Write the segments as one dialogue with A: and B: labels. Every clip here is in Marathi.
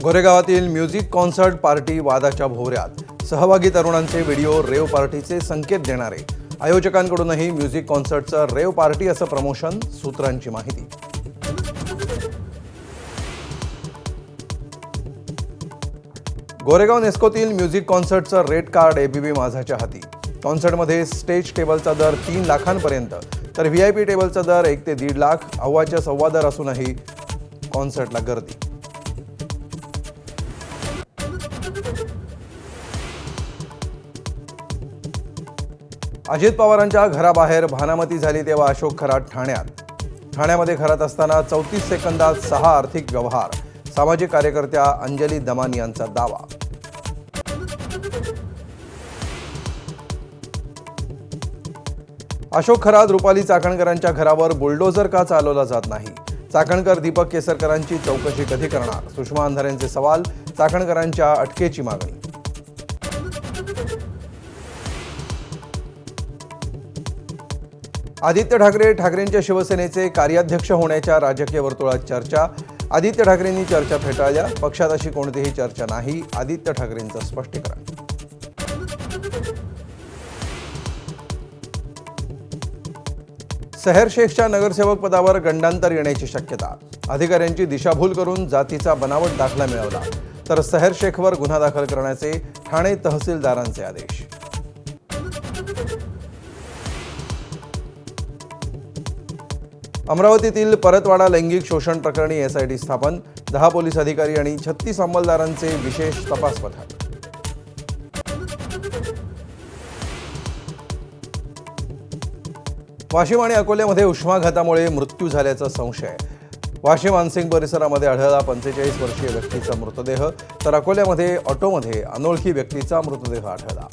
A: गोरेगावातील म्युझिक कॉन्सर्ट पार्टी वादाच्या भोवऱ्यात सहभागी तरुणांचे व्हिडिओ रेव पार्टीचे संकेत देणारे आयोजकांकडूनही म्युझिक कॉन्सर्टचं रेव पार्टी असं प्रमोशन सूत्रांची माहिती। गोरेगाव नेस्कोतील म्युझिक कॉन्सर्टचं रेड कार्ड एबीबी माझाच्या हाती। कॉन्सर्टमध्ये स्टेज टेबलचा दर 3 लाखांपर्यंत तर व्हीआयपी टेबलचा दर 1 ते 1.5 लाख अव्वाच्या सव्वा दर असूनही कॉन्सर्टला गर्दी। अजित पवारांच्या घराबाहेर भानामती झाली तेव्हा अशोक खरात ठाण्यामध्ये खरात असताना 34 सेकंदात 6 आर्थिक व्यवहार। सामाजिक कार्यकर्त्या अंजली दमान यांचा दावा। अशोक खरात रुपाली चाकणकरांच्या घरावर बुलडोझर का चालवला जात नाही? चाकणकर दीपक केसरकरांची चौकशी कधी करणार? सुषमा अंधारेंचे सवाल, चाकणकरांच्या अटकेची मागणी। आदित्य ठाकरेंच्या शिवसेनेचे कार्याध्यक्ष होण्याच्या राजकीय वर्तुळात चर्चा। आदित्य ठाकरेंनी चर्चा फेटाळल्या। पक्षात अशी कोणतीही चर्चा नाही, आदित्य ठाकरेंचं स्पष्टीकरण। सहर शेखच्या नगरसेवक पदावर गंडांतर येण्याची शक्यता। अधिकाऱ्यांची दिशाभूल करून जातीचा बनावट दाखला मिळवला तर सहर शेखवर गुन्हा दाखल करण्याचे ठाणे तहसीलदारांचे आदेश। अमरावतीतील परतवाडा लैंगिक शोषण प्रकरणी एसआयटी स्थापन। 10 पोलीस अधिकारी आणि 36 अंमलदारांचे विशेष तपास पथक। वाशिम आणि अकोल्यामध्ये उष्माघातामुळे मृत्यू झाल्याचा संशय। वाशिम मानसिंग परिसरामध्ये आढळला 45 वर्षीय व्यक्तीचा मृतदेह तर अकोल्यामध्ये ऑटोमध्ये अनोळखी व्यक्तीचा मृतदेह आढळला।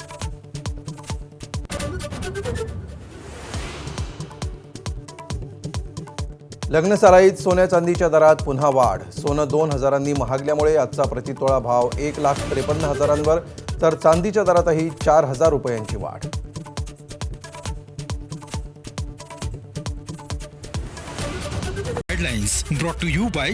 A: लग्न सराईत सोन्या चांदीच्या दरात पुन्हा वाढ। सोनं 2000 महागल्यामुळे आजचा प्रतितोळा भाव 1,53,000 तर चांदीच्या दरातही 4,000 रुपयांची वाढ।
B: Headlines brought to you by